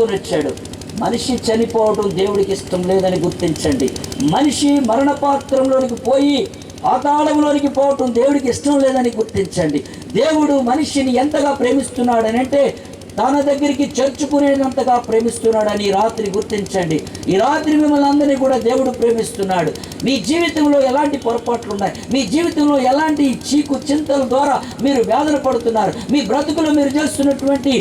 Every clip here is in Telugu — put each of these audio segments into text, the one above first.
వచ్చాడు. మనిషి చనిపోవడం దేవుడికి ఇష్టం లేదని గుర్తించండి. మనిషి మరణ పాత్రంలోనికి పోయి పాతాళంలోనికి పోవటం దేవుడికి ఇష్టం లేదని గుర్తించండి. దేవుడు మనిషిని ఎంతగా ప్రేమిస్తున్నాడని అంటే తన దగ్గరికి చేర్చుకునేంతగా ప్రేమిస్తున్నాడని ఈ రాత్రి గుర్తించండి. ఈ రాత్రి మిమ్మల్ని అందరినీ కూడా దేవుడు ప్రేమిస్తున్నాడు. మీ జీవితంలో ఎలాంటి పొరపాట్లు ఉన్నాయి, మీ జీవితంలో ఎలాంటి చీకు చింతల ద్వారా మీరు వేదన పడుతున్నారు, మీ బ్రతుకులో మీరు చేస్తున్నటువంటి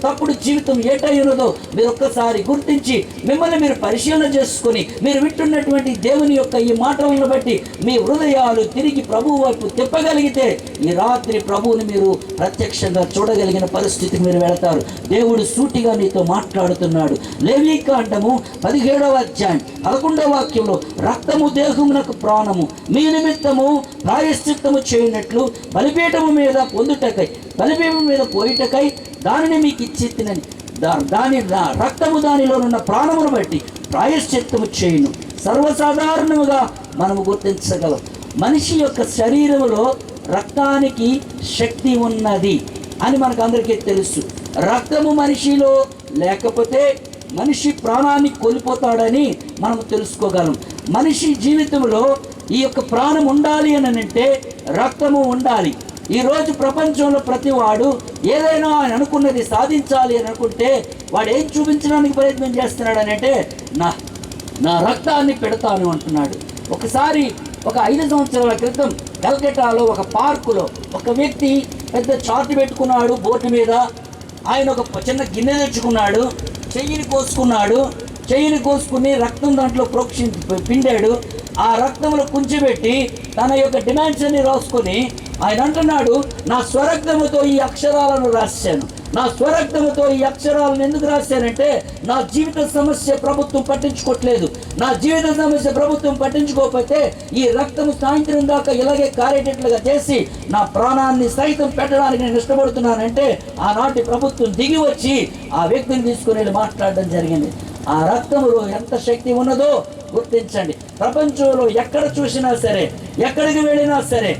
తప్పుడు జీవితం ఏటైనదో మీరు ఒక్కసారి గుర్తించి మిమ్మల్ని మీరు పరిశీలన చేసుకొని మీరు వింటున్నటువంటి దేవుని యొక్క ఈ మాటలను బట్టి మీ హృదయాలు తిరిగి ప్రభువు వైపు తిప్పగలిగితే ఈ రాత్రి ప్రభువుని మీరు ప్రత్యక్షంగా చూడగలిగిన పరిస్థితి మీరు వెళతారు. దేవుడు సూటిగా నీతో మాట్లాడుతున్నాడు. లేవీకాండము 17వ అధ్యాయం 11వ వాక్యంలో రక్తము దేహమునకు ప్రాణము, మీ నిమిత్తము ప్రాయశ్చిత్తము చేయనట్లు బలిపీఠము మీద పొందుటకై బలిపీఠము మీద పోయిటకై దానిని మీకు ఇచ్చితినని దాని రక్తము దానిలోనున్న ప్రాణమును బట్టి ప్రాయశ్చిత్తము చేయును. సర్వసాధారణముగా మనము గుర్తించగలం. మనిషి యొక్క శరీరంలో రక్తానికి శక్తి ఉన్నది అని మనకు అందరికీ తెలుసు. రక్తము మనిషిలో లేకపోతే మనిషి ప్రాణాన్ని కోల్పోతాడని మనం తెలుసుకోగలం. మనిషి జీవితంలో ఈ యొక్క ప్రాణం ఉండాలి అని అంటే రక్తము ఉండాలి. ఈరోజు ప్రపంచంలో ప్రతివాడు ఏదైనా ఆయన అనుకున్నది సాధించాలి అని అనుకుంటే వాడు ఏం చూపించడానికి ప్రయత్నం చేస్తున్నాడు అని అంటే నా రక్తాన్ని పెడతాను అంటున్నాడు. ఒకసారి ఒక 5 సంవత్సరాల క్రితం కల్కటాలో ఒక పార్కులో ఒక వ్యక్తి పెద్ద చార్ట్ పెట్టుకున్నాడు. బోర్డు మీద ఆయన ఒక చిన్న గిన్నె తెచ్చుకున్నాడు, చెయ్యిని కోసుకుని రక్తం దాంట్లో పిండాడు. ఆ రక్తంలో కుంచిపెట్టి తన యొక్క డిమాండ్స్ అన్ని రాసుకొని ఆయన అంటున్నాడు, నా స్వరక్తముతో ఈ అక్షరాలను రాశాను. నా స్వరక్తముతో ఈ అక్షరాలను ఎందుకు రాశానంటే నా జీవిత సమస్య ప్రభుత్వం పట్టించుకోవట్లేదు. నా జీవిత సమస్య ప్రభుత్వం పట్టించుకోకపోతే ఈ రక్తము సాయంత్రం దాకా ఇలాగే కారేటట్లుగా చేసి నా ప్రాణాన్ని సైతం పెట్టడానికి నేను ఇష్టపడుతున్నానంటే ఆనాటి ప్రభుత్వం దిగి వచ్చి ఆ వ్యక్తిని తీసుకుని వెళ్ళి మాట్లాడడం జరిగింది. ఆ రక్తంలో ఎంత శక్తి ఉన్నదో గుర్తించండి. ప్రపంచంలో ఎక్కడ చూసినా సరే, ఎక్కడికి వెళ్ళినా సరే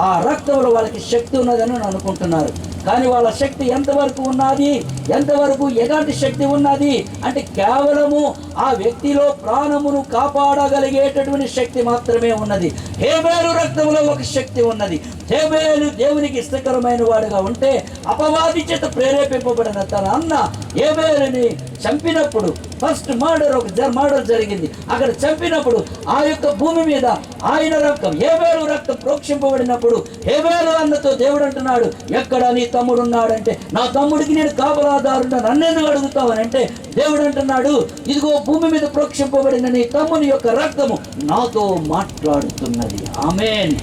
ఆ రక్తంలో వాళ్ళకి శక్తి ఉన్నదని అనుకుంటున్నారు. కానీ వాళ్ళ శక్తి ఎంతవరకు ఉన్నది, ఎంతవరకు ఎలాంటి శక్తి ఉన్నది అంటే కేవలము ఆ వ్యక్తిలో ప్రాణమును కాపాడగలిగేటటువంటి శక్తి మాత్రమే ఉన్నది. హేబేలు రక్తంలో ఒక శక్తి ఉన్నది. హేబేలు దేవునికి ఇష్టకరమైన వాడుగా ఉంటే అపవాది చేత ప్రేరేపింపబడిన తన అన్న హేబేలుని చంపినప్పుడు ఫస్ట్ మర్డర్ జరిగింది. అక్కడ చంపినప్పుడు ఆ యొక్క భూమి మీద ఆయన రక్తం హేబేలు రక్తం ప్రోక్షింపబడినప్పుడు హేబేలు అన్నతో దేవుడు అంటున్నాడు, ఎక్కడ నీ తమ్ముడు ఉన్నాడంటే నా తమ్ముడికి నేను కాపలాదారున్నా నన్నెందుకు అడుగుతావని అంటే దేవుడు అంటున్నాడు, ఇదిగో భూమి మీద ప్రోక్షింపబడిన నీ తమ్ముని యొక్క రక్తము నాతో మాట్లాడుతున్నది. ఆమేన్.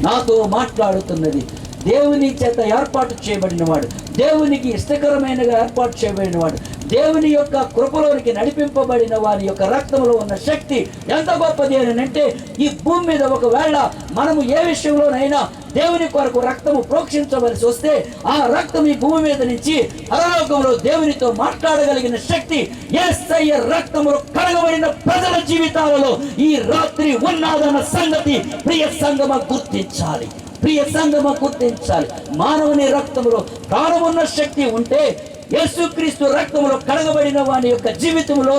నాతో మాట్లాడుతున్నది. దేవుని చేత ఏర్పాటు చేయబడిన వాడు, దేవునికి ఇష్టకరమైనగా ఏర్పాటు చేయబడిన వాడు, దేవుని యొక్క కృపలోనికి నడిపింపబడిన వారి యొక్క రక్తంలో ఉన్న శక్తి ఎంత గొప్పది అని అంటే ఈ భూమి మీద ఒకవేళ మనము ఏ విషయంలోనైనా దేవుని కొరకు రక్తము ప్రోక్షించవలసి వస్తే ఆ రక్తం ఈ భూమి మీద నుంచి పరలోకంలో దేవునితో మాట్లాడగలిగిన శక్తి యేసయ్య రక్తములో కడగబడిన ప్రజల జీవితాలలో ఈ రాత్రి ఉన్నదన్న సంగతి ప్రియ సంగమ గుర్తించాలి. మానవుని రక్తంలో ప్రాణమున్న శక్తి ఉంటే యేసుక్రీస్తు రక్తంలో కడగబడిన వాని యొక్క జీవితంలో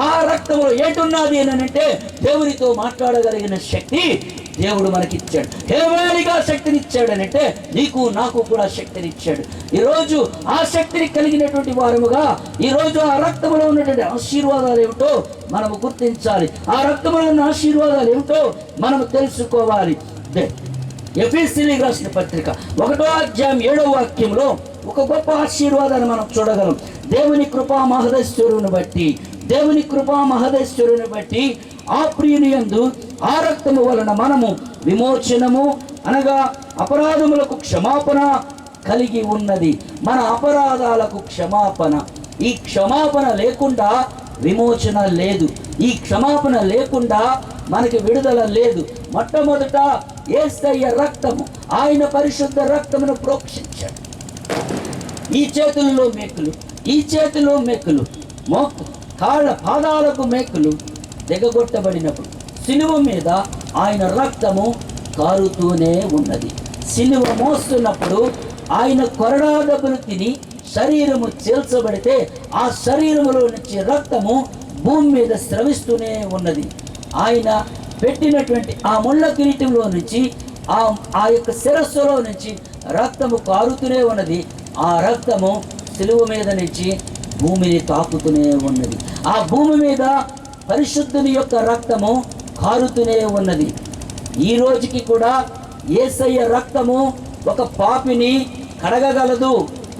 ఆ రక్తంలో ఏటున్నది అని అంటే దేవునితో మాట్లాడగలిగిన శక్తి దేవుడు మనకిచ్చాడు. హేబేలుగా శక్తినిచ్చాడు అని అంటే నీకు నాకు కూడా శక్తినిచ్చాడు. ఈరోజు ఆ శక్తిని కలిగినటువంటి వారముగా ఈరోజు ఆ రక్తంలో ఉన్నటువంటి ఆశీర్వాదాలు ఏమిటో మనము గుర్తించాలి. ఆ రక్తంలో ఉన్న ఆశీర్వాదాలు ఏమిటో మనము తెలుసుకోవాలి. ఎఫెసీయులకు రాసిన పత్రిక 1వ అధ్యాయం 7వ వాక్యంలో ఒక గొప్ప ఆశీర్వాదాన్ని మనం చూడగలం. దేవుని కృపా మహదేశ్వరుని బట్టి ఆ ప్రియుని యందు ఆ రక్తము వలన మనము విమోచనము అనగా అపరాధములకు క్షమాపణ కలిగి ఉన్నది. మన అపరాధాలకు క్షమాపణ. ఈ క్షమాపణ లేకుండా విమోచన లేదు. ఈ క్షమాపణ లేకుండా మనకి విడుదల లేదు. మొట్టమొదట యేసయ్య రక్తము, ఆయన పరిశుద్ధ రక్తమును ప్రోక్షించాడు. ఈ చేతుల్లో మేకులు కాళ్ళ పాదాలకు మేకులు దిగగొట్టబడినప్పుడు సిలువ మీద ఆయన రక్తము కారుతూనే ఉన్నది. సిలువ మోస్తున్నప్పుడు ఆయన కొరడా దెబ్బలు తిని శరీరము చీల్చబడితే ఆ శరీరములో నుంచి రక్తము భూమి మీద స్రవిస్తూనే ఉన్నది. ఆయన పెట్టినటువంటి ఆ ముళ్ళ కిరీటంలో నుంచి ఆ యొక్క శిరస్సులో నుంచి రక్తము కారుతూనే ఉన్నది. ఆ రక్తము సిలువ మీద నుంచి భూమిని తాకుతూనే ఉన్నది. ఆ భూమి మీద పరిశుద్ధుని యొక్క రక్తము కారుతూనే ఉన్నది. ఈ రోజుకి కూడా యేసయ్య రక్తము ఒక పాపిని కడగగలదు,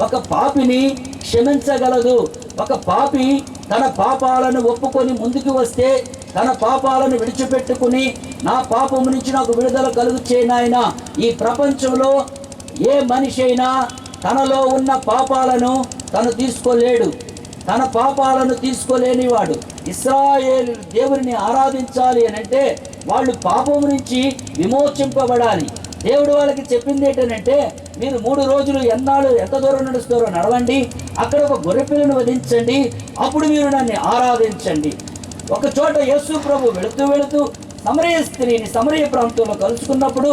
ఒక పాపిని క్షమించగలదు. ఒక పాపి తన పాపాలను ఒప్పుకొని ముందుకు వస్తే, తన పాపాలను విడిచిపెట్టుకుని నా పాపము నుంచి నాకు విడుదల కలుగుచే నాయనా. ఈ ప్రపంచంలో ఏ మనిషి అయినా తనలో ఉన్న పాపాలను తను తీసుకోలేడు. తన పాపాలను తీసుకోలేనివాడు. ఇశ్రాయేలు దేవుని ఆరాధించాలి అని అంటే వాళ్ళు పాపం నుంచి విమోచింపబడాలి. దేవుడు వాళ్ళకి చెప్పింది ఏంటంటే, మీరు 3 రోజులు ఎంత దూరం నడుస్తారో నడవండి, అక్కడ ఒక గొర్రెపిల్లను వధించండి, అప్పుడు మీరు నన్ను ఆరాధించండి. ఒక చోట యేసు ప్రభు వెళుతూ సమరయ స్త్రీని సమరయ ప్రాంతంలో కలుసుకున్నప్పుడు,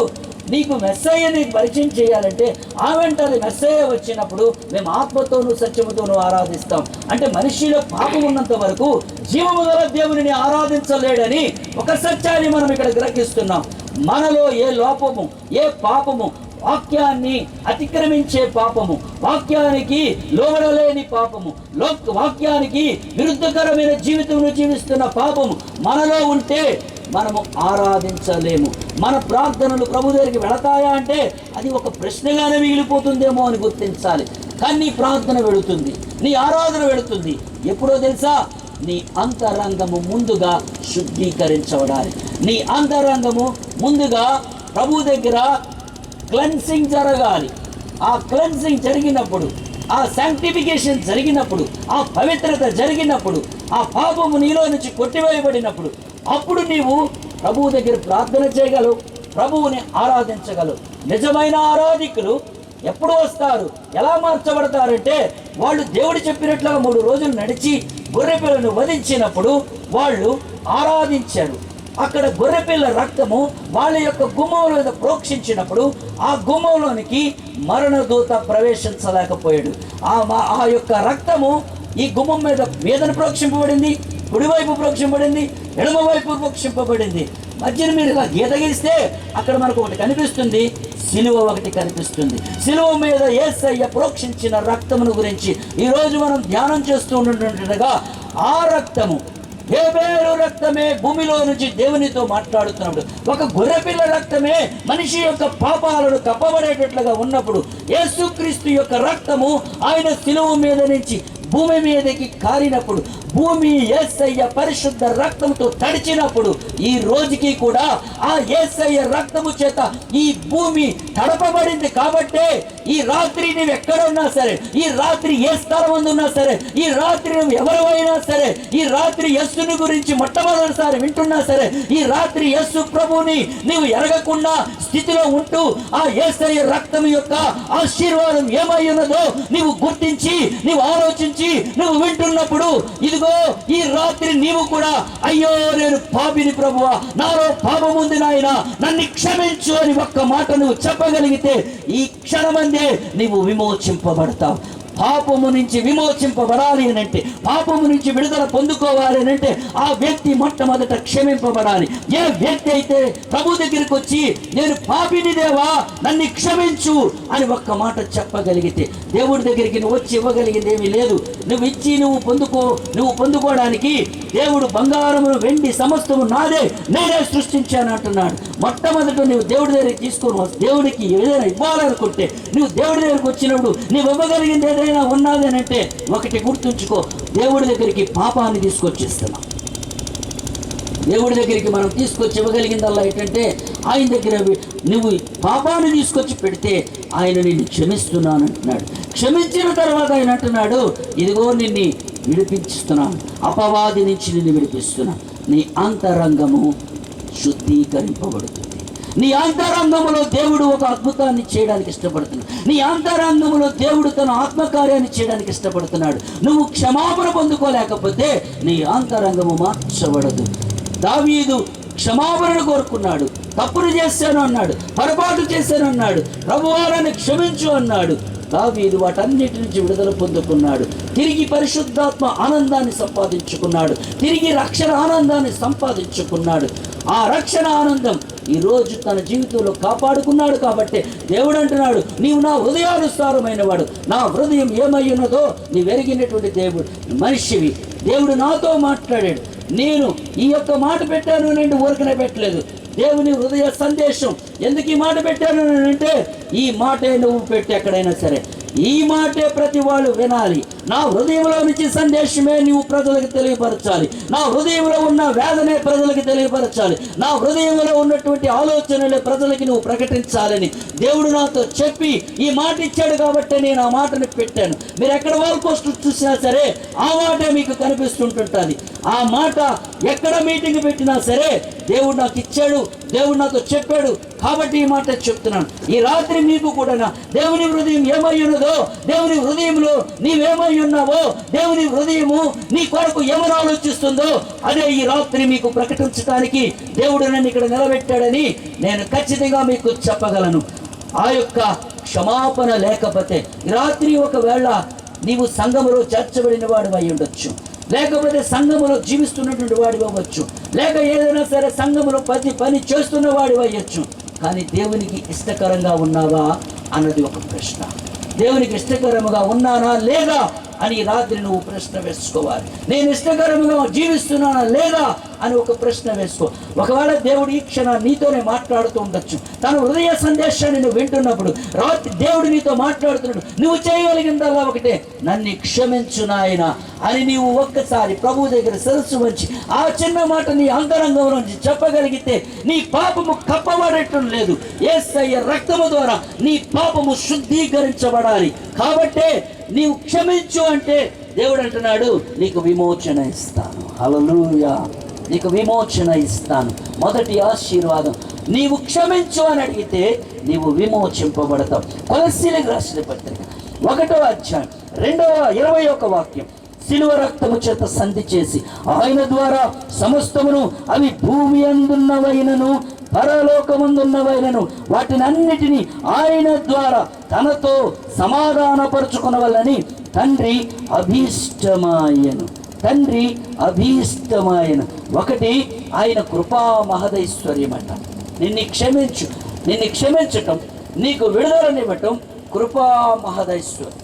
నీకు మెస్సయ్యని పరిచయం చేయాలంటే ఆమెంటది మెస్సయ్య వచ్చినప్పుడు మేము ఆత్మతోనూ సత్యముతోనూ ఆరాధిస్తాం. అంటే మనిషిలో పాపం ఉన్నంత వరకు జీవము గల దేవునిని ఆరాధించలేడని ఒక సత్యాన్ని మనం ఇక్కడ గ్రహిస్తున్నాం. మనలో ఏ లోపము, ఏ పాపము, వాక్యాన్ని అతిక్రమించే పాపము, వాక్యానికి లోబడలేని పాపము, వాక్యానికి విరుద్ధకరమైన జీవితంలో జీవిస్తున్న పాపము మనలో ఉంటే మనము ఆరాధించలేము. మన ప్రార్థనలు ప్రభు దగ్గరికి వెళతాయా అంటే అది ఒక ప్రశ్నగానే మిగిలిపోతుందేమో అని గుర్తించాలి. కానీ నీ ప్రార్థన వెళుతుంది, నీ ఆరాధన వెళుతుంది. ఎప్పుడో తెలుసా? నీ అంతరంగము ముందుగా శుద్ధీకరించబడాలి. నీ అంతరంగము ముందుగా ప్రభు దగ్గర క్లెన్సింగ్ జరగాలి. ఆ క్లెన్సింగ్ జరిగినప్పుడు, ఆ శాంక్టిఫికేషన్ జరిగినప్పుడు, ఆ పవిత్రత జరిగినప్పుడు, ఆ పాపము నీలో నుంచి కొట్టివేయబడినప్పుడు అప్పుడు నీవు ప్రభువు దగ్గర ప్రార్థన చేయగలవు, ప్రభువుని ఆరాధించగలవు. నిజమైన ఆరాధికులు ఎప్పుడు వస్తారు, ఎలా మార్చబడతారంటే వాళ్ళు దేవుడు చెప్పినట్లుగా 3 రోజులు నడిచి గొర్రెపిల్లను వధించినప్పుడు వాళ్ళు ఆరాధించారు. అక్కడ గొర్రెపిల్ల రక్తము వాళ్ళ యొక్క గుమ్మం మీద ప్రోక్షించినప్పుడు ఆ గుమ్మంలోనికి మరణదూత ప్రవేశించలేకపోయాడు. ఆ యొక్క రక్తము ఈ గుమ్మం మీదన ప్రోక్షింపబడింది, కుడివైపు ప్రోక్షింపబడింది, ఎడమవైపు ప్రోక్షింపబడింది. మధ్యన మీరు ఇలా గీత గీస్తే అక్కడ మనకు ఒకటి కనిపిస్తుంది, సిలువ ఒకటి కనిపిస్తుంది. సిలువ మీద యేసయ్య ప్రోక్షించిన రక్తమును గురించి ఈరోజు మనం ధ్యానం చేస్తూ ఉంటుండగా ఆ రక్తము హేబేలు రక్తమే భూమిలో నుంచి దేవునితో మాట్లాడుతున్నప్పుడు, ఒక గొర్రెపిల్ల రక్తమే మనిషి యొక్క పాపాలను కప్పబడేటట్లుగా ఉన్నప్పుడు, యేసుక్రీస్తు యొక్క రక్తము ఆయన సిలువ మీద నుంచి భూమి మీదకి కారినప్పుడు, భూమి యేసయ్య పరిశుద్ధ రక్తంతో తడిచినప్పుడు, ఈ రోజుకి కూడా ఆ యేసయ్య రక్తము చేత ఈ భూమి తడపబడింది. కాబట్టే ఈ రాత్రి నువ్వు ఎక్కడ ఉన్నా సరే, ఈ రాత్రి ఏ స్థలం ఉన్నా సరే, ఈ రాత్రి నువ్వు ఎవరైనా సరే, ఈ రాత్రి యేసుని గురించి మొట్టమొదటిసారి వింటున్నా సరే, ఈ రాత్రి యేసు ప్రభుని నీవు ఎరగకుండా స్థితిలో ఉంటూ ఆ యేసయ్య రక్తం యొక్క ఆశీర్వాదం ఏమై ఉన్నదో నీవు గుర్తించి, నీవు ఆలోచించి, నువ్వు వింటున్నప్పుడు, ఇదిగో ఈ రాత్రి నీవు కూడా అయ్యో నేను పాపిని ప్రభువా, నాలో పాపం ఉంది నాయనా, నన్ను క్షమించు అని ఒక్క మాట నువ్వు చెప్పగలిగితే ఈ క్షణమందే నీవు విమోచింపబడతావు. పాపము నుంచి విమోచింపబడాలి అని అంటే, పాపము నుంచి విడుదల పొందుకోవాలి అని అంటే ఆ వ్యక్తి మొట్టమొదట క్షమింపబడాలి. ఏ వ్యక్తి అయితే ప్రభు దగ్గరికి వచ్చి నేను పాపిని దేవా నన్ను క్షమించు అని ఒక్క మాట చెప్పగలిగితే, దేవుడి దగ్గరికి నువ్వు వచ్చి ఇవ్వగలిగింది ఏమీ లేదు. నువ్వు ఇచ్చి నువ్వు పొందుకోవడానికి దేవుడు బంగారము వెండి సమస్తము నాదే, నేనే సృష్టించాను అంటున్నాడు. మొట్టమొదట నువ్వు దేవుడి దగ్గరికి తీసుకొని దేవుడికి ఏదైనా ఇవ్వాలనుకుంటే, నువ్వు దేవుడి దగ్గరికి వచ్చినప్పుడు నువ్వు ఇవ్వగలిగింది ఏదైనా ఉన్నది అని అంటే ఒకటి గుర్తుంచుకో, దేవుడి దగ్గరికి పాపాన్ని తీసుకొచ్చిస్తున్నాం. దేవుడి దగ్గరికి మనం తీసుకొచ్చి ఇవ్వగలిగిందల్లా ఏంటంటే ఆయన దగ్గర నువ్వు పాపాన్ని తీసుకొచ్చి పెడితే ఆయన నిన్ను క్షమిస్తున్నాను అంటున్నాడు. క్షమించిన తర్వాత ఆయన అంటున్నాడు, ఇదిగో నిన్ను విడిపిస్తున్నాను, అపవాది నుంచి నిన్ను విడిపిస్తున్నాను. నీ అంతరంగము శుద్ధీకరింపబడుతుంది. నీ అంతరంగములో దేవుడు ఒక అద్భుతాన్ని చేయడానికి ఇష్టపడుతున్నాడు. నీ అంతరంగములో దేవుడు తన ఆత్మకార్యాన్ని చేయడానికి ఇష్టపడుతున్నాడు. నువ్వు క్షమాపణ పొందుకోలేకపోతే నీ అంతరంగము మార్చబడదు. దావీదు క్షమాపణను కోరుకున్నాడు. తప్పులు చేశాను అన్నాడు, పొరపాటు చేశాను అన్నాడు, ప్రభువారిని క్షమించు అన్నాడు. దావీదు వాటన్నిటి నుంచి విడుదల పొందుకున్నాడు. తిరిగి పరిశుద్ధాత్మ ఆనందాన్ని సంపాదించుకున్నాడు. తిరిగి రక్షణ ఆనందాన్ని సంపాదించుకున్నాడు. ఆ రక్షణ ఆనందం ఈరోజు తన జీవితంలో కాపాడుకున్నాడు. కాబట్టి దేవుడు అంటున్నాడు, నీవు నా హృదయానుసారమైన వాడు, నా హృదయం ఏమై ఉన్నదో నీవు ఎరిగినటువంటి దేవుడు మనిషివి. దేవుడు నాతో మాట్లాడాడు. నేను ఈ యొక్క మాట పెట్టాను నేను ఊరికనే పెట్టలేదు. దేవుని హృదయ సందేశం ఎందుకు ఈ మాట పెట్టాను అంటే, ఈ మాటే నువ్వు పెట్టి ఎక్కడైనా సరే ఈ మాటే ప్రతి వాళ్ళు వినాలి. నా హృదయంలో నుంచి సందేశమే నువ్వు ప్రజలకు తెలియపరచాలి. నా హృదయంలో ఉన్న వేదనే ప్రజలకు తెలియపరచాలి. నా హృదయంలో ఉన్నటువంటి ఆలోచనలే ప్రజలకి నువ్వు ప్రకటించాలని దేవుడు నాతో చెప్పి ఈ మాట ఇచ్చాడు. కాబట్టి నేను ఆ మాటని పెట్టాను. మీరు ఎక్కడ వాల్ పోస్ట్ చూసినా సరే ఆ మాటే మీకు కనిపిస్తుంటుంటుంది. ఆ మాట ఎక్కడ మీటింగ్ పెట్టినా సరే దేవుడు నాకు ఇచ్చాడు, దేవుడు నాతో చెప్పాడు. కాబట్టి ఈ మాట చెప్తున్నాను. ఈ రాత్రి మీకు కూడా దేవుని హృదయం ఏమై ఉన్నదో, దేవుని హృదయంలో నీవేమై ఉన్నావో, దేవుని హృదయము నీ కొరకు ఏమని ఆలోచిస్తుందో అదే ఈ రాత్రి మీకు ప్రకటించడానికి దేవుడు నన్ను ఇక్కడ నిలబెట్టాడని నేను ఖచ్చితంగా మీకు చెప్పగలను. ఆ యొక్క క్షమాపణ లేకపోతే ఈ రాత్రి ఒకవేళ నీవు సంఘములో చేర్చబడిన వాడు అయి ఉండొచ్చు, లేకపోతే సంఘములో జీవిస్తున్నటువంటి వాడి అవ్వచ్చు, లేక ఏదైనా సరే సంఘములో పని చేస్తున్న వాడి అయ్యొచ్చు. కానీ దేవునికి ఇష్టకరంగా ఉన్నావా అన్నది ఒక ప్రశ్న. దేవునికి ఇష్టకరముగా ఉన్నానా లేదా అని రాత్రి నువ్వు ప్రశ్న వేసుకోవాలి. నేను ఇష్టకరముగా జీవిస్తున్నానా లేదా అని ఒక ప్రశ్న వేసుకో. ఒకవేళ దేవుడు ఈ క్షణం నీతోనే మాట్లాడుతూ ఉండొచ్చు. తన హృదయ సందేశాన్ని నువ్వు వింటున్నప్పుడు రాత్రి దేవుడు నీతో మాట్లాడుతున్నాడు. నువ్వు చేయగలిగిందల్లా ఒకటే, నన్ను క్షమించు నాయన అని నీవు ఒక్కసారి ప్రభు దగ్గర శిరస్సు వంచి ఆ చిన్న మాట నీ అంతరంగం నుంచి చెప్పగలిగితే నీ పాపము కప్పబడటం లేదు. యేసయ్య రక్తము ద్వారా నీ పాపము శుద్ధీకరించబడాలి. కాబట్టే నీవు క్షమించు అంటే దేవుడు అంటున్నాడు, నీకు విమోచన ఇస్తాను. హల్లెలూయా, నీకు విమోచన ఇస్తాను. మొదటి ఆశీర్వాదం, నీవు క్షమించు అని అడిగితే నీవు విమోచింపబడతావు. కొలస్సీలకు రాసిన పత్రిక 1వ అధ్యాయం 21వ వాక్యం, శిలువ రక్తము చేత సంధి చేసి ఆయన ద్వారా సమస్తమును, అవి భూమి అందున్నవైనను పరలోకమందున్నవైనను వాటిని అన్నిటినీ ఆయన ద్వారా తనతో సమాధానపరుచుకునవలని తండ్రి అభీష్టమాయను. తండ్రి అభీష్టమాయను. ఒకటి, ఆయన కృపా మహదైశ్వర్యం అంట. నిన్ను క్షమించటం, నీకు విడుదలనివ్వటం కృపా మహదైశ్వర్యం.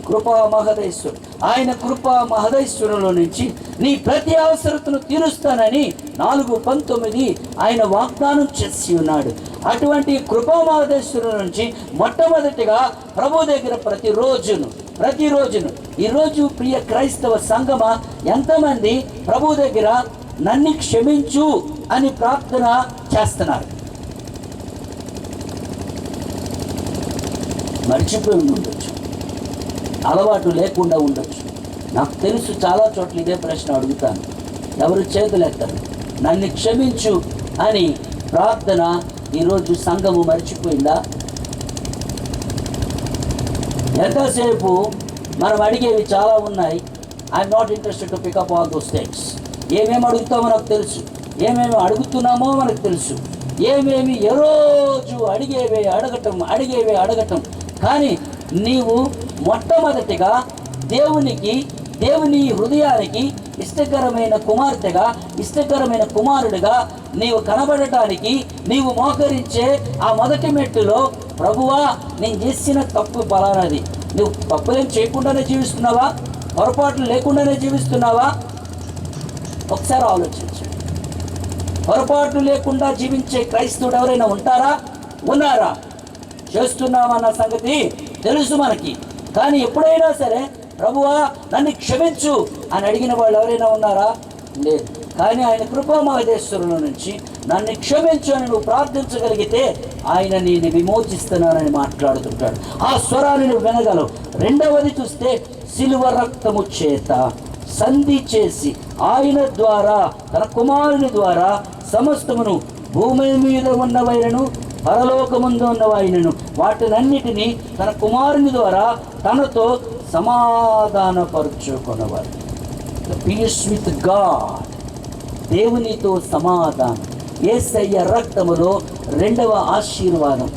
కృపా మహదైశ్వరు, ఆయన కృపా మహదైశ్వరంలో నుంచి నీ ప్రతి అవసరతను తీరుస్తానని 4:19 ఆయన వాగ్దానం చేసి ఉన్నాడు. అటువంటి కృపా మహదైశ్వరం నుంచి మొట్టమొదటిగా ప్రభు దగ్గర ప్రతిరోజును ఈరోజు ప్రియ క్రైస్తవ సంఘమా ఎంతమంది ప్రభు దగ్గర నన్ను క్షమించు అని ప్రార్థన చేస్తున్నారు? మర్చిపోయి ఉండొచ్చు, అలవాటు లేకుండా ఉండొచ్చు. నాకు తెలుసు చాలా చోట్ల ఇదే ప్రశ్న అడుగుతాను, ఎవరు చేతులు ఎత్తారు. నన్ను క్షమించు అని ప్రార్థన ఈరోజు సంఘము మర్చిపోయిందా? ఎంతసేపు మనం అడిగేవి చాలా ఉన్నాయి. I'm not interested to pick up all those things. ఏమేమి అడుగుతామో నాకు తెలుసు, ఏమేమి అడుగుతున్నామో మనకు తెలుసు, ఏమేమి ఏ రోజు అడిగేవే అడగటం. కానీ నీవు మొట్టమొదటిగా దేవుని హృదయానికి ఇష్టకరమైన కుమార్తెగా, ఇష్టకరమైన కుమారుడిగా నీవు కనబడటానికి నీవు మోకరించే ఆ మొదటి మెట్టులో, ప్రభువా నేను చేసిన తప్పు పలానది. నువ్వు తప్పులేం చేయకుండానే జీవిస్తున్నావా? పొరపాట్లు లేకుండానే జీవిస్తున్నావా? ఒకసారి ఆలోచించు. పొరపాట్లు లేకుండా జీవించే క్రైస్తవుడు ఎవరైనా ఉన్నారా? చేస్తున్నామన్న సంగతి తెలుసు మనకి. కానీ ఎప్పుడైనా సరే ప్రభువా నన్ను క్షమించు అని అడిగిన వాళ్ళు ఎవరైనా ఉన్నారా? లేదు. కానీ ఆయన కృపా మహదేశ్వరుల నుంచి నన్ను క్షమించు అని నువ్వు ప్రార్థించగలిగితే ఆయన నేను విమోచిస్తున్నానని మాట్లాడుతుంటాడు. ఆ స్వరాన్ని నువ్వు వినగలవు. రెండవది చూస్తే, శిలువ రక్తము చేత సంధి చేసి ఆయన ద్వారా, తన కుమారుని ద్వారా సమస్తమును, భూమి మీద ఉన్నవైనను పరలోకముందు ఉన్నవాయినను వాటినన్నిటినీ తన కుమారుని ద్వారా తనతో సమాధానపరుచుకున్నవారు. పీస్ విత్ గాడ్, దేవునితో సమాధానం. యేసయ్య రక్తములో రెండవ ఆశీర్వాదం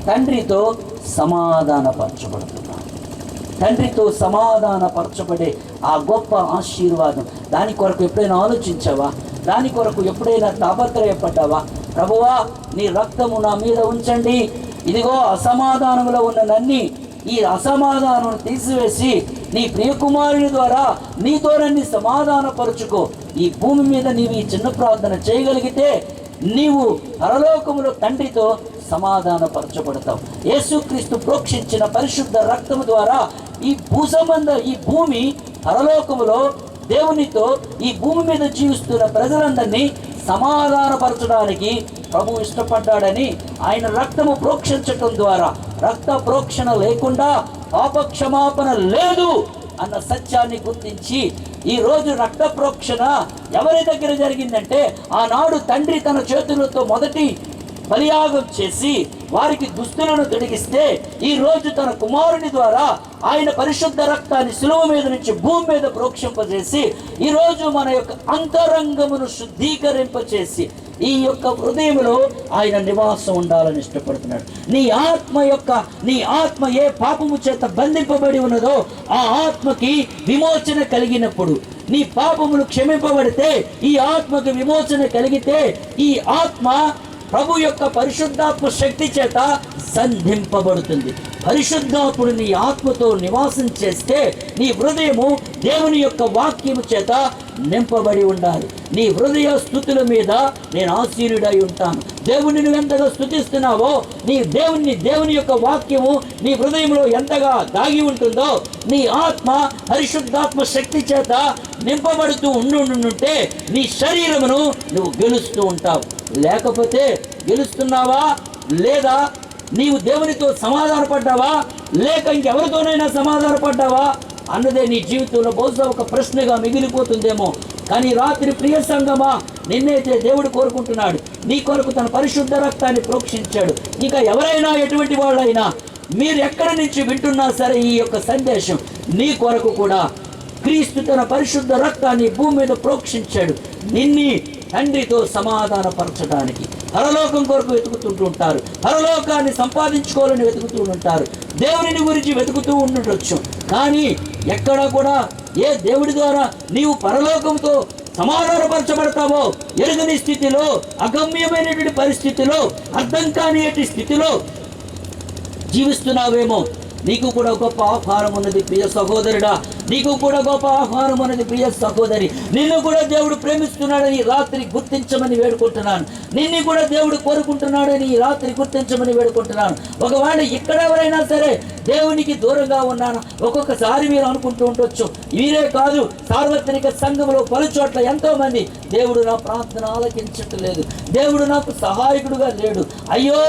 తండ్రితో సమాధానపరచబడుతున్నాను. తండ్రితో సమాధానపరచబడే ఆ గొప్ప ఆశీర్వాదం, దాని కొరకు ఎప్పుడైనా ఆలోచించావా? దాని కొరకు ఎప్పుడైనా తాపత్రయపడ్డావా? ప్రభువా, నీ రక్తము నా మీద ఉంచండి, ఇదిగో అసమాధానంలో ఉన్న నన్ని ఈ అసమాధానం తీసివేసి నీ ప్రియకుమారుని ద్వారా నీతో నన్ను సమాధానపరుచుకో. ఈ భూమి మీద నీవు ఈ చిన్న ప్రార్థన చేయగలిగితే నీవు పరలోకములో తండ్రితో సమాధానపరచబడతావు. యేసుక్రీస్తు ప్రోక్షించిన పరిశుద్ధ రక్తము ద్వారా ఈ ఈ భూమి పరలోకములో దేవునితో ఈ భూమి మీద జీవిస్తున్న ప్రజలందరినీ సమాధానపరచడానికి ప్రభు ఇష్టపడ్డాడని, ఆయన రక్తము ప్రోక్షించటం ద్వారా రక్త ప్రోక్షణ లేకుండా పాపక్షమాపణ లేదు అన్న సత్యాన్ని గుర్తించి ఈరోజు రక్త ప్రోక్షణ ఎవరి దగ్గర జరిగిందంటే, ఆనాడు తండ్రి తన చేతులతో మొదటి బలియాగం చేసి వారికి దుస్తులను తొలగిస్తే ఈరోజు తన కుమారుని ద్వారా ఆయన పరిశుద్ధ రక్తాన్ని శిలువ మీద నుంచి భూమి మీద ప్రోక్షింపజేసి ఈరోజు మన యొక్క అంతరంగమును శుద్ధీకరింపచేసి ఈ యొక్క హృదయంలో ఆయన నివాసం ఉండాలని ఇష్టపడుతున్నాడు. నీ ఆత్మ ఏ పాపము చేత బంధింపబడి ఉన్నదో ఆ ఆత్మకి విమోచన కలిగినప్పుడు, నీ పాపములు క్షమింపబడితే, ఈ ఆత్మకి విమోచన కలిగితే ఈ ఆత్మ ప్రభు యొక్క పరిశుద్ధాత్మ శక్తి చేత సంధింపబడుతుంది. పరిశుద్ధాత్ముడు నీ ఆత్మతో నివాసం చేస్తే నీ హృదయము దేవుని యొక్క వాక్యము చేత నింపబడి ఉండాలి. నీ హృదయ స్తుతుల మీద నేను ఆశీనుడై ఉంటాను. దేవుని నువ్వు ఎంతగా స్తుతిస్తున్నావో, దేవుని యొక్క వాక్యము నీ హృదయంలో ఎంతగా దాగి ఉంటుందో, నీ ఆత్మ పరిశుద్ధాత్మ శక్తి చేత నింపబడుతూ ఉండుంటే నీ శరీరమును నువ్వు గెలుస్తూ ఉంటావు. లేకపోతే గెలుస్తున్నావా లేదా నీవు దేవునితో సమాధానపడ్డావా లేక ఇంకెవరితోనైనా సమాధానపడ్డావా అన్నదే నీ జీవితంలో బహుశా ఒక ప్రశ్నగా మిగిలిపోతుందేమో. కానీ రాత్రి ప్రియ సంగమా, నిన్నైతే దేవుడు కోరుకుంటున్నాడు. నీ కొరకు తన పరిశుద్ధ రక్తాన్ని ప్రోక్షించాడు. ఇక ఎవరైనా ఎటువంటి వాళ్ళైనా మీరు ఎక్కడి నుంచి వింటున్నా సరే ఈ యొక్క సందేశం నీ కొరకు కూడా క్రీస్తు తన పరిశుద్ధ రక్తాన్ని భూమి మీద ప్రోక్షించాడు. నిన్ని తండ్రితో సమాధానపరచడానికి పరలోకం కొరకు వెతుకుతుంటూ ఉంటారు. పరలోకాన్ని సంపాదించుకోవాలని వెతుకుతూ ఉంటారు. దేవుని గురించి వెతుకుతూ ఉండొచ్చు. కానీ ఎక్కడ కూడా ఏ దేవుడి ద్వారా నీవు పరలోకంతో సమాధానపరచబడతావో ఎరుగని స్థితిలో, అగమ్యమైనటువంటి పరిస్థితిలో, అర్థం కాని స్థితిలో జీవిస్తున్నావేమో. నీకు కూడా గొప్ప ఆహ్వానం ఉన్నది ప్రియ సహోదరుడా, నీకు కూడా గొప్ప ఆహ్వానం ఉన్నది ప్రియ సహోదరి. నిన్ను కూడా దేవుడు ప్రేమిస్తున్నాడని ఈ రాత్రి గుర్తించమని వేడుకుంటున్నాను. నిన్ను కూడా దేవుడు కోరుకుంటున్నాడని ఈ రాత్రి గుర్తించమని వేడుకుంటున్నాను. ఒకవేళ ఇక్కడ ఎవరైనా సరే దేవునికి దూరంగా ఉన్నాను ఒక్కొక్కసారి మీరు అనుకుంటూ ఉండొచ్చు. వీరే కాదు, సార్వత్రిక సంఘంలో పలుచోట్ల ఎంతో మంది దేవుడు నా ప్రార్థన ఆలకించట్లేదు, దేవుడు నాకు సహాయకుడుగా లేడు, అయ్యో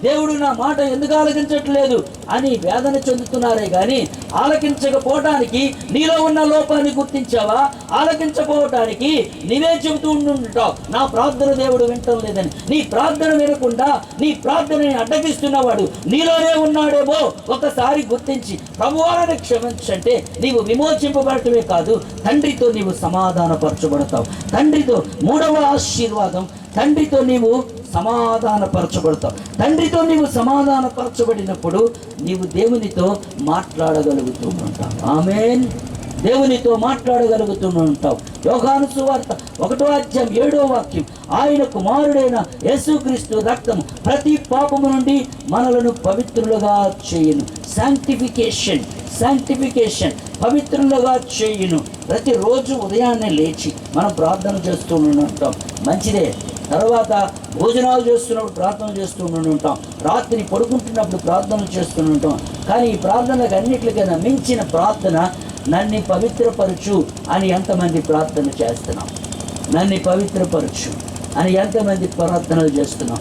దేవుడు నా మాట ఎందుకు ఆలకించట్లేదు అని వేదన చెందుతున్నారే కానీ ఆలకించకపోవటానికి నీలో ఉన్న లోపాన్ని గుర్తించావా? ఆలకించకపోవటానికి నీవే చెబుతూ ఉంటుంటావు నా ప్రార్థన దేవుడు వింటం లేదని. నీ ప్రార్థన వినకుండా నీ ప్రార్థనని అడ్డగిస్తున్నవాడు నీలోనే ఉన్నాడేమో ఒకసారి గుర్తించి ప్రభువాన్ని క్షమించంటే నీవు విమోచింపబడటమే కాదు, తండ్రితో నీవు సమాధానపరచబడతావు. తండ్రితో మూడవ ఆశీర్వాదం, తండ్రితో నీవు సమాధానపరచబడతావు. తండ్రితో నీవు సమాధానపరచబడినప్పుడు నీవు దేవునితో మాట్లాడగలుగుతూ ఉంటావు. ఆమేన్. దేవునితో మాట్లాడగలుగుతూ ఉంటావు. యోహాను సువార్త 1:7 ఆయన కుమారుడైన యేసుక్రీస్తు రక్తము ప్రతి పాపము నుండి మనలను పవిత్రులుగా చేయును. శాంక్టిఫికేషన్ పవిత్రులుగా చేయును. ప్రతిరోజు ఉదయాన్నే లేచి మనం ప్రార్థన చేస్తూ ఉంటాం, మంచిదే. తర్వాత భోజనాలు చేస్తున్నప్పుడు ప్రార్థన చేస్తూ ఉంటాం, రాత్రి పడుకుంటున్నప్పుడు ప్రార్థన చేస్తూ ఉంటాం. కానీ ఈ ప్రార్థనలకు అన్నిటికైనా మించిన ప్రార్థన నన్ను పవిత్రపరచు అని ఎంతమంది ప్రార్థన చేస్తున్నాం? నన్ను పవిత్రపరచు అని ఎంతమంది ప్రార్థనలు చేస్తున్నాం?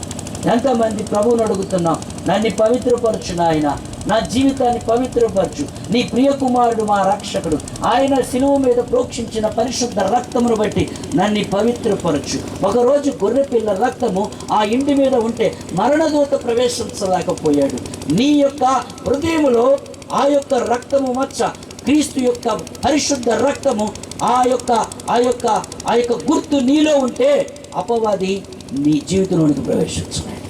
ఎంతమంది ప్రభువుని అడుగుతున్నాం, నన్ను పవిత్రపరచు నాయన, నా జీవితాన్ని పవిత్రపరచు. నీ ప్రియకుమారుడు మా రక్షకుడు, ఆయన శిలువ మీద ప్రోక్షించిన పరిశుద్ధ రక్తమును బట్టి నన్ను పవిత్రపరచు. ఒకరోజు గొర్రెపిల్ల రక్తము ఆ ఇంటి మీద ఉంటే మరణదూత ప్రవేశించలేకపోయాడు. నీ యొక్క హృదయములో ఆ యొక్క రక్తము మచ్చ, క్రీస్తు యొక్క పరిశుద్ధ రక్తము ఆ యొక్క గుర్తు నీలో ఉంటే అపవాది నీ జీవితంలోనికి ప్రవేశించలేడు.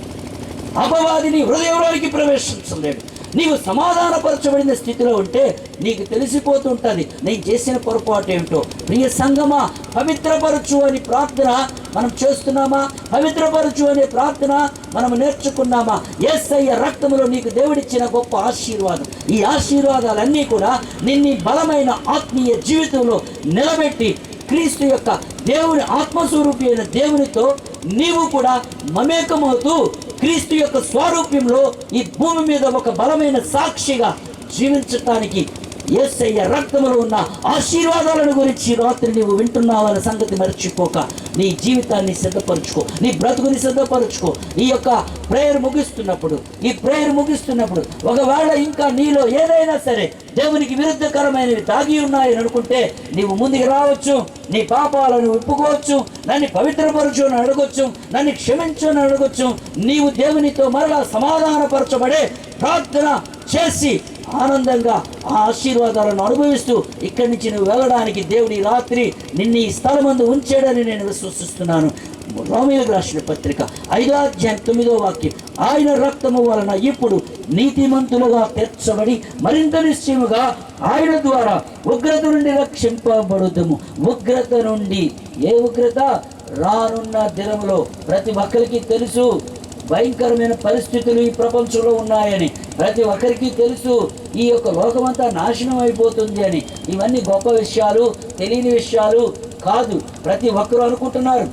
అపవాది నీ హృదయంలోనికి ప్రవేశించలేడు. నీవు సమాధానపరచబడిన స్థితిలో ఉంటే నీకు తెలిసిపోతుంటుంది నేను చేసిన పొరపాటు ఏమిటో. ప్రియ సంగమా, పవిత్రపరచు అని ప్రార్థన మనం చేస్తున్నామా? పవిత్రపరచు అనే ప్రార్థన మనం నేర్చుకున్నామా? యేసయ్య రక్తములో నీకు దేవుడిచ్చిన గొప్ప ఆశీర్వాదం. ఈ ఆశీర్వాదాలన్నీ కూడా నిన్ను బలమైన ఆత్మీయ జీవితంలో నిలబెట్టి క్రీస్తు యొక్క దేవుని ఆత్మస్వరూపి అయిన దేవునితో నీవు కూడా మమేకమవుతూ క్రీస్తు యొక్క స్వరూప్యంలో ఈ భూమి మీద ఒక బలమైన సాక్షిగా జీవించటానికి యేసయ్య రక్తములో ఉన్న ఆశీర్వాదాలను గురించి రాత్రి నీవు వింటున్నావన్న సంగతి మర్చిపోక నీ జీవితాన్ని సిద్ధపరచుకో, నీ బ్రతుకుని సిద్ధపరచుకో. ఈ యొక్క ప్రేయర్ ముగిస్తున్నప్పుడు ఒకవేళ ఇంకా నీలో ఏదైనా సరే దేవునికి విరుద్ధకరమైనవి దాగి ఉన్నాయని అనుకుంటే నీవు ముందుకు రావచ్చు, నీ పాపాలను ఒప్పుకోవచ్చు, నన్ను పవిత్రపరచు అని అడగొచ్చు, నన్ను క్షమించు అని అడగొచ్చు. నీవు దేవునితో మరలా సమాధానపరచబడే ప్రార్థన చేసి ఆనందంగా ఆ ఆశీర్వాదాలను అనుభవిస్తూ ఇక్కడి నుంచి నువ్వు వెళ్ళడానికి దేవుని రాత్రి నిన్ను ఈ స్థలమందు ఉంచాడని నేను విశ్వసిస్తున్నాను. రోమీయులకు రాసిన పత్రిక 5వ అధ్యాయం 9వ వాక్యం, ఆయన రక్తము వలన ఇప్పుడు నీతిమంతులుగా తీర్చబడి మరింత నిశ్చయముగా ఆయన ద్వారా ఉగ్రత నుండి రక్షింపబడుదుము. ఉగ్రత నుండి, ఏ ఉగ్రత? రానున్న దినములో ప్రతి ఒక్కరికి తెలుసు భయంకరమైన పరిస్థితులు ఈ ప్రపంచంలో ఉన్నాయని. ప్రతి ఒక్కరికి తెలుసు ఈ యొక్క లోకమంతా నాశనం అయిపోతుంది అని. ఇవన్నీ గొప్ప విషయాలు, తెలియని విషయాలు కాదు. ప్రతి ఒక్కరూ అనుకుంటున్నారు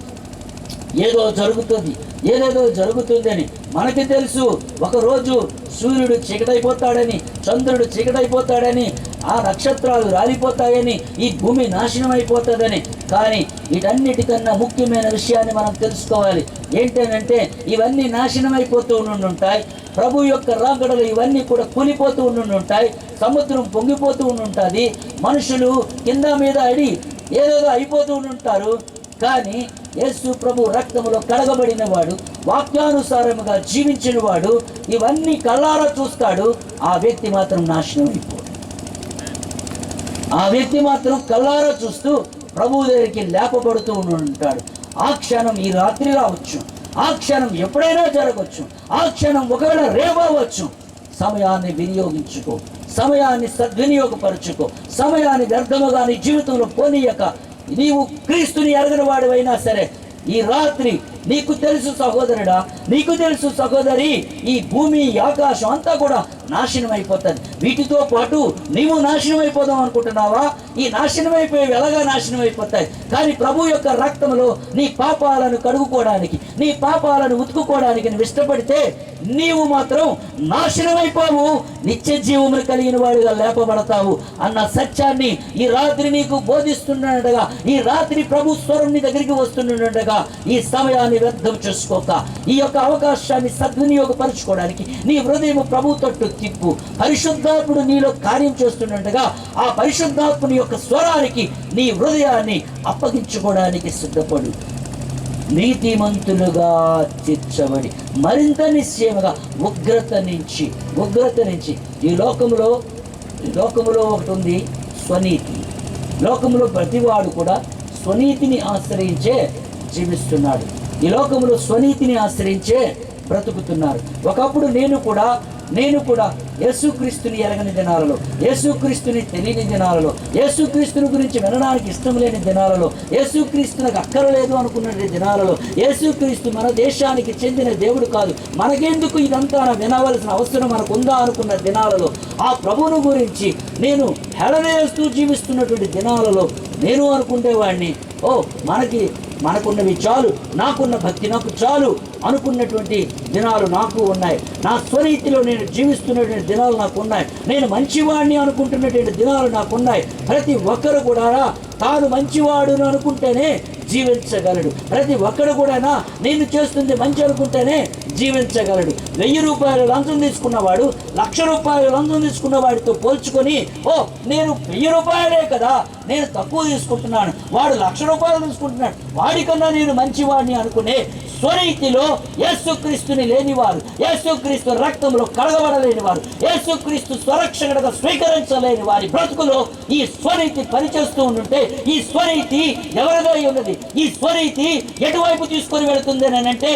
ఏదో జరుగుతుంది అని. మనకి తెలుసు ఒకరోజు సూర్యుడు చీకటైపోతాడని, చంద్రుడు చీకటైపోతాడని, ఆ నక్షత్రాలు రాలిపోతాయని, ఈ భూమి నాశనం అయిపోతుందని. కానీ వీటన్నిటికన్నా ముఖ్యమైన విషయాన్ని మనం తెలుసుకోవాలి. ఏంటంటే ఇవన్నీ నాశనం అయిపోతూ ఉండుంటాయి. ప్రభు యొక్క రాకడలు ఇవన్నీ కూడా కూలిపోతూ ఉండుంటాయి. సముద్రం పొంగిపోతూ ఉండుంటుంది. మనుషులు కింద మీద అడి ఏదేదో అయిపోతూ ఉండుంటారు. కానీ యేసు ప్రభు రక్తములో కడగబడిన వాడు, వాక్యానుసారముగా జీవించిన వాడు ఇవన్నీ కళ్ళారా చూస్తాడు. ఆ వ్యక్తి మాత్రం నాశనం అయిపోడు. ఆ వ్యక్తి మాత్రం కళ్ళారా చూస్తూ ప్రభు దగ్గరికి లేపబడుతూ ఉంటాడు. ఆ క్షణం ఈ రాత్రి రావచ్చు, ఆ క్షణం ఎప్పుడైనా జరగవచ్చు, ఆ క్షణం ఒకవేళ రేపవచ్చు. సమయాన్ని వినియోగించుకో, సమయాన్ని సద్వినియోగపరచుకో. సమయాన్ని వ్యర్థముగా నీ జీవితంలో పోనీయక నీవు క్రీస్తుని ఎరగని వాడివైనా సరే ఈ రాత్రి నీకు తెలుసు సహోదరుడా, నీకు తెలుసు సహోదరి, ఈ భూమి ఆకాశం అంతా కూడా నాశనం అయిపోతుంది. వీటితో పాటు నీవు నాశనం అయిపోదాం అనుకుంటున్నావా? ఈ నాశనం అయిపోయేవి ఎలాగా నాశనం అయిపోతాయి. కానీ ప్రభు యొక్క రక్తంలో నీ పాపాలను కడుగుకోవడానికి, నీ పాపాలను ఉతుకుకోవడానికి నువ్వు ఇష్టపడితే నీవు మాత్రం నాశనం అయిపోవు, నిత్య జీవమును కలిగిన వాడిగా లేపబడతావు అన్న సత్యాన్ని ఈ రాత్రి నీకు బోధిస్తుండగా, ఈ రాత్రి ప్రభు స్వరం నీ దగ్గరికి వస్తుండగా ఈ సమయాన్ని వ్యర్థం చేసుకోక ఈ యొక్క అవకాశాన్ని సద్వినియోగపరచుకోవడానికి నీ హృదయం ప్రభు తట్టు తిప్పు. పరిశుద్ధాత్ముడు నీలో కార్యం చేస్తుండగా ఆ పరిశుద్ధాత్ముని యొక్క స్వరానికి నీ హృదయాన్ని అప్పగించుకోవడానికి సిద్ధపడు. నీతిమంతులుగా తీర్చబడి మరింత నిశ్చయముగా ఉగ్రత నుంచి ఈ లోకములో ఒకటి ఉంది, స్వనీతి. లోకములో ప్రతివాడు కూడా స్వనీతిని ఆశ్రయించే జీవిస్తున్నాడు. ఈ లోకములో స్వనీతిని ఆశ్రయించే బ్రతుకుతున్నారు. ఒకప్పుడు నేను కూడా యేసుక్రీస్తుని ఎరగని దినాలలో, యేసుక్రీస్తుని తెలియని దినాలలో, యేసుక్రీస్తుని గురించి వినడానికి ఇష్టం లేని దినాలలో, యేసుక్రీస్తునికి అక్కరలేదు అనుకున్న దినాలలో, యేసుక్రీస్తు మన దేశానికి చెందిన దేవుడు కాదు, మనకెందుకు ఇదంతా వినవలసిన అవసరం మనకుందా అనుకున్న దినాలలో, ఆ ప్రభువును గురించి నేను హెళవేస్తూ జీవిస్తున్నటువంటి దినాలలో నేను అనుకునేవాడిని, మనకున్నవి చాలు, నాకున్న భక్తి నాకు చాలు అనుకున్నటువంటి దినాలు నాకు ఉన్నాయి. నా స్వరీతిలో నేను జీవిస్తున్నటువంటి దినాలు నాకు ఉన్నాయి. నేను మంచివాడిని అనుకుంటున్నటువంటి దినాలు నాకున్నాయి. ప్రతి ఒక్కరు కూడా తాను మంచివాడు అనుకుంటేనే జీవించగలడు. ప్రతి ఒక్కడు కూడా నేను చేస్తుంది మంచి అనుకుంటేనే జీవించగలడు. 1000 రూపాయలు లంచం తీసుకున్నవాడు 1,00,000 రూపాయలు లంచం తీసుకున్న వాడితో పోల్చుకొని నేను 1000 రూపాయలే కదా, నేను తక్కువ తీసుకుంటున్నాను, వాడు 1,00,000 రూపాయలు తీసుకుంటున్నాడు, వాడికన్నా నేను మంచివాడిని అనుకునే స్వరీతిలో యేసుక్రీస్తుని లేనివారు, యేసుక్రీస్తు రక్తంలో కడగబడలేని వారు, యేసుక్రీస్తు స్వరక్షకుడుగా స్వీకరించలేని వారి బ్రతుకులో ఈ స్వరీతి పనిచేస్తూ ఉంటే ఈ స్వరీతి ఎవరిదై ఉన్నది? ఈ స్వరీతి ఎటువైపు తీసుకొని వెళుతుంది అని అంటే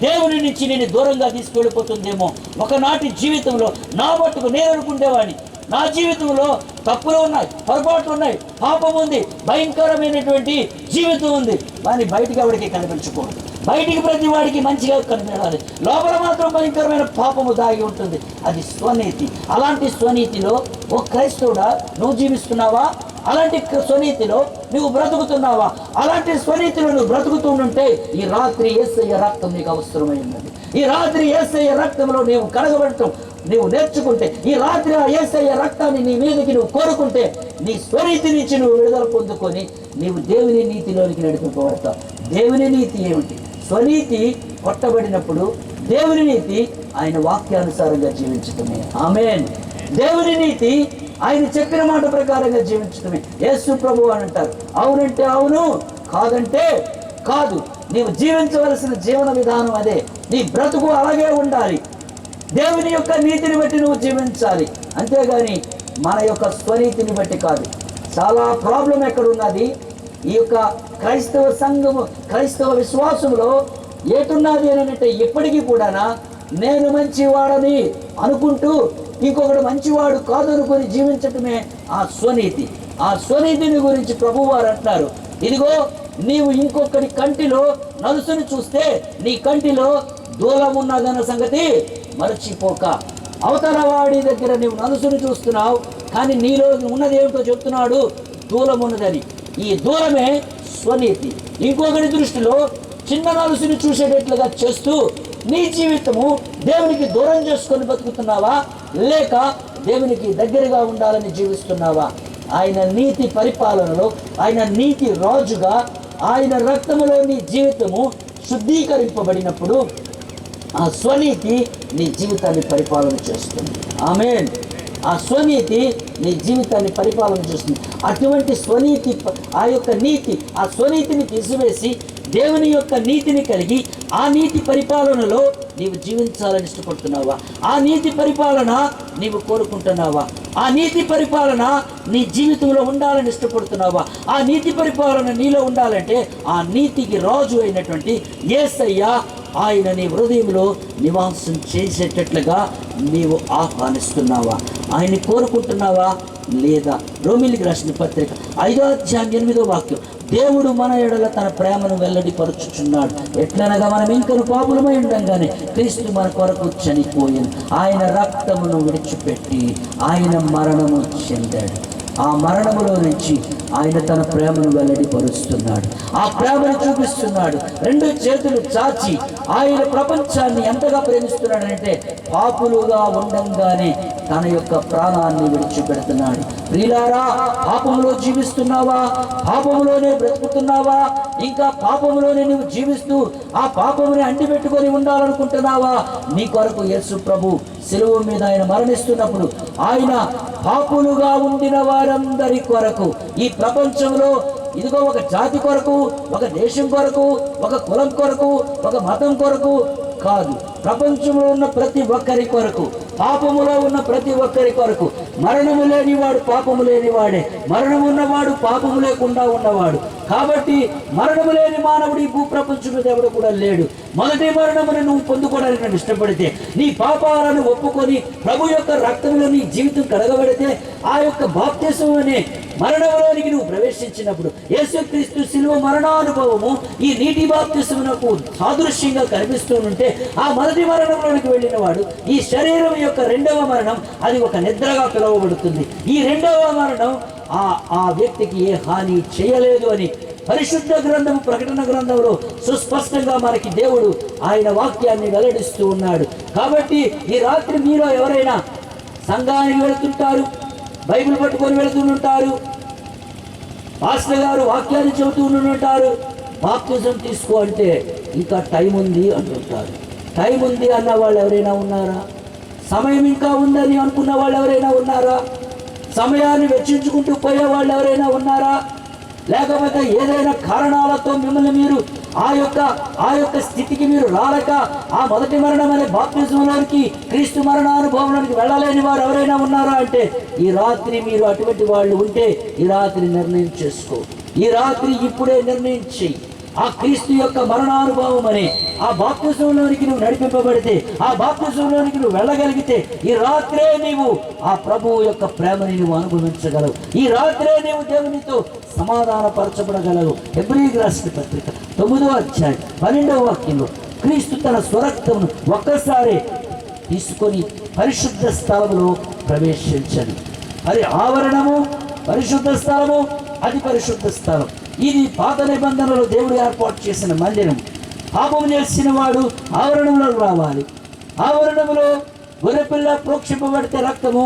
దేవుని నుంచి నేను దూరంగా తీసుకెళ్ళిపోతుందేమో. ఒకనాటి జీవితంలో నా మట్టుకు నేను అనుకునేవాడిని, నా జీవితంలో తప్పులు ఉన్నాయి, పొరపాట్లు ఉన్నాయి, పాపం ఉంది, భయంకరమైనటువంటి జీవితం ఉంది. కానీ బయటికి ఎవరికి కనిపించకూడదు. బయటికి ప్రతి వాడికి మంచిగా కనిపించాలి, లోపల మాత్రం భయంకరమైన పాపము దాగి ఉంటుంది. అది స్వనీతి. అలాంటి స్వనీతిలో ఓ క్రైస్తవుడా నువ్వు జీవిస్తున్నావా? అలాంటి స్వనీతిలో నువ్వు బ్రతుకుతున్నావా? అలాంటి స్వనీతిలో నువ్వు బ్రతుకుతుంటే ఈ రాత్రి యేసయ్య రక్తం నీకు అవసరమైనది. ఈ రాత్రి యేసయ్య రక్తంలో నీవు కడగబడటం నీవు నేర్చుకుంటే, ఈ రాత్రి ఆ యేసయ్య రక్తాన్ని నీ మీదకి నువ్వు కోరుకుంటే, నీ స్వనీతి నుంచి నువ్వు విడుదల పొందుకొని నీవు దేవుని నీతిలోనికి నడిపిపోతావు. దేవుని నీతి ఏమిటి? స్వనీతి కొట్టబడినప్పుడు దేవుని నీతి ఆయన వాక్యానుసారంగా జీవించటమే. ఆమేన్. దేవుని నీతి ఆయన చెప్పిన మాట ప్రకారంగా జీవించటమే. యేసు ప్రభువు అని అంటారు. అవునంటే అవును, కాదంటే కాదు. నీవు జీవించవలసిన జీవన విధానం అదే. నీ బ్రతుకు అలాగే ఉండాలి. దేవుని యొక్క నీతిని బట్టి నువ్వు జీవించాలి, అంతేగాని మన యొక్క స్వనీతిని బట్టి కాదు. చాలా ప్రాబ్లం ఎక్కడ ఉన్నది? ఈ యొక్క క్రైస్తవ సంఘము, క్రైస్తవ విశ్వాసంలో ఏటున్నది అని అంటే, ఇప్పటికీ కూడా నేను మంచివాడని అనుకుంటూ ఇంకొకడు మంచివాడు కాదు అనుకుని జీవించటమే ఆ స్వనీతి. ఆ స్వనీతిని గురించి ప్రభువారు అంటున్నారు, ఇదిగో నీవు ఇంకొకటి కంటిలో నలుసుని చూస్తే నీ కంటిలో దూలం ఉన్నదన్న సంగతి మరచిపోక. అవతల వాడి దగ్గర నీవు నలుసుని చూస్తున్నావు, కానీ నీలో ఉన్నది ఏమిటో చెప్తున్నాడు, దూలం ఉన్నదని. ఈ దూలమే స్వనీతి. ఇంకొకరి దృష్టిలో చిన్న నలుసుని చూసేటట్లుగా చేస్తూ నీ జీవితము దేవునికి దూరం చేసుకొని బతుకుతున్నావా, లేక దేవునికి దగ్గరగా ఉండాలని జీవిస్తున్నావా? ఆయన నీతి పరిపాలనలో, ఆయన నీతి రాజుగా, ఆయన రక్తములో నీ జీవితము శుద్ధీకరింపబడినప్పుడు ఆ స్వనీతి నీ జీవితాన్ని పరిపాలన చేస్తుంది. ఆమేన్. ఆ స్వనీతి నీ జీవితాన్ని పరిపాలన చేస్తుంది. అటువంటి స్వనీతి, ఆ యొక్క నీతి, ఆ స్వనీతిని తీసివేసి దేవుని యొక్క నీతిని కలిగి ఆ నీతి పరిపాలనలో నీవు జీవించాలని ఇష్టపడుతున్నావా? ఆ నీతి పరిపాలన నీవు కోరుకుంటున్నావా? ఆ నీతి పరిపాలన నీ జీవితంలో ఉండాలని ఇష్టపడుతున్నావా? ఆ నీతి పరిపాలన నీలో ఉండాలంటే ఆ నీతికి రాజు అయినటువంటి యేసయ్య ఆయన నీ హృదయంలో నివాసం చేసేటట్లుగా నీవు ఆహ్వానిస్తున్నావా? ఆయన్ని కోరుకుంటున్నావా లేదా? రోమీయులకు రాసిన పత్రిక 5వ అధ్యాయం 8వ వాక్యం, దేవుడు మన ఎడల తన ప్రేమను వెల్లడిపరుచుచున్నాడు. ఎట్లనగా మనం ఇంకను పాపులమై ఉండంగానే క్రీస్తు మన కొరకు చనిపోయాను, ఆయన రక్తమును విడిచిపెట్టి ఆయన మరణము చెందాడు. ఆ మరణములో నుంచి ఆయన తన ప్రేమను వెల్లడిపరుస్తున్నాడు, ఆ ప్రేమను చూపిస్తున్నాడు. రెండు చేతులు చాచి ఆయన ప్రపంచాన్ని ఎంతగా ప్రేమిస్తున్నాడంటే పాపులుగా ఉండంగానే తన యొక్క ప్రాణాన్ని విడిచిపెడుతున్నాడు. ప్రియులారా, పాపములో జీవిస్తున్నావా? పాపములోనే బ్రతుకుతున్నావా? ఇంకా పాపములోనే నువ్వు జీవిస్తూ ఆ పాపముని అంటిపెట్టుకొని ఉండాలనుకుంటున్నావా? నీ కొరకు యేసు ప్రభు శిలువ మీద ఆయన మరణిస్తున్నప్పుడు ఆయన పాపులుగా ఉండిన వారందరి కొరకు, ఈ ప్రపంచంలో ఇదిగో ఒక జాతి కొరకు, ఒక దేశం కొరకు, ఒక కులం కొరకు, ఒక మతం కొరకు కాదు, ప్రపంచంలో ఉన్న ప్రతి ఒక్కరి కొరకు, పాపములో ఉన్న ప్రతి ఒక్కరి కొరకు. మరణము లేనివాడు పాపము లేనివాడే, మరణము ఉన్నవాడు పాపము లేకుండా ఉన్నవాడు. కాబట్టి మరణము లేని మానవుడు ఈ భూప్రపంచం మీద ఎవడు కూడా లేడు. మొదటి మరణమును నువ్వు పొందుకోవడానికి నేను ఇష్టపడితే, నీ పాపాలను ఒప్పుకొని ప్రభు యొక్క రక్తంలో నీ జీవితం కడగబడితే, ఆ యొక్క బాప్తిసం అనే మరణంలోనికి నువ్వు ప్రవేశించినప్పుడు యేసుక్రీస్తు శిలువ మరణానుభవము ఈ నీటి బాప్తిసమునకు సాదృశ్యంగా కనిపిస్తూ ఉంటే, ఆ మొదటి మరణంలోనికి వెళ్ళిన వాడు ఈ శరీరం యొక్క రెండవ మరణం అది ఒక నిద్రగా పిలువబడుతుంది. ఈ రెండవ మరణం ఆ వ్యక్తికి ఏ హాని చేయలేదు అని పరిశుద్ధ గ్రంథం, ప్రకటన గ్రంథంలో సుస్పష్టంగా మనకి దేవుడు ఆయన వాక్యాన్ని వెల్లడిస్తూ ఉన్నాడు. కాబట్టి ఈ రాత్రి మీలో ఎవరైనా సంఘానికి వెళుతుంటారు, బైబిల్ పట్టుకొని వెళుతుంటారు, పాస్టర్ గారు వాక్యాన్ని చెబుతూ ఉంటారు, బాప్తిజం తీసుకో అంటే ఇంకా టైం ఉంది అంటుంటారు. టైం ఉంది అన్న వాళ్ళు ఎవరైనా ఉన్నారా? సమయం ఇంకా ఉందని అనుకున్న వాళ్ళు ఎవరైనా ఉన్నారా? సమయాన్ని వెచ్చించుకుంటూ పోయే వాళ్ళు ఎవరైనా ఉన్నారా? లేకపోతే ఏదైనా కారణాలతో మిమ్మల్ని మీరు ఆ యొక్క స్థితికి మీరు రాలేక ఆ మొదటి మరణం అనే బాప్తిజంలోనికి, క్రీస్తు మరణానుభవంలోనికి వెళ్ళలేని వారు ఎవరైనా ఉన్నారా అంటే, ఈ రాత్రి మీరు అటువంటి వాళ్ళు ఉంటే ఈ రాత్రి నిర్ణయం చేసుకో. ఈ రాత్రి ఇప్పుడే నిర్ణయం చెయ్యి. ఆ క్రీస్తు యొక్క మరణానుభవం అనే ఆ బాప్తిజంలోనికి నువ్వు నడిపింపబడితే, ఆ బాప్తిజంలోనికి నువ్వు వెళ్ళగలిగితే, ఈ రాత్రే నీవు ఆ ప్రభువు యొక్క ప్రేమని నువ్వు అనుభవించగలవు. ఈ రాత్రే నీవు దేవునితో సమాధానపరచబడగలవు. హెబ్రీయులకు రాసిన పత్రిక 9వ అధ్యాయం 12వ వాక్యంలో క్రీస్తు తన స్వరక్తమును ఒక్కసారి తీసుకొని పరిశుద్ధ స్థలములో ప్రవేశించను. అది ఆవరణము, పరిశుద్ధ స్థలము, అతి పరిశుద్ధ స్థలం. ఇది పాత నిబంధనలో దేవుడు ఏర్పాటు చేసిన మందిరం. పాపం చేసిన వాడు ఆవరణంలో రావాలి. ఆవరణంలో గొర్రెపిల్ల ప్రోక్షింపబడితే రక్తము,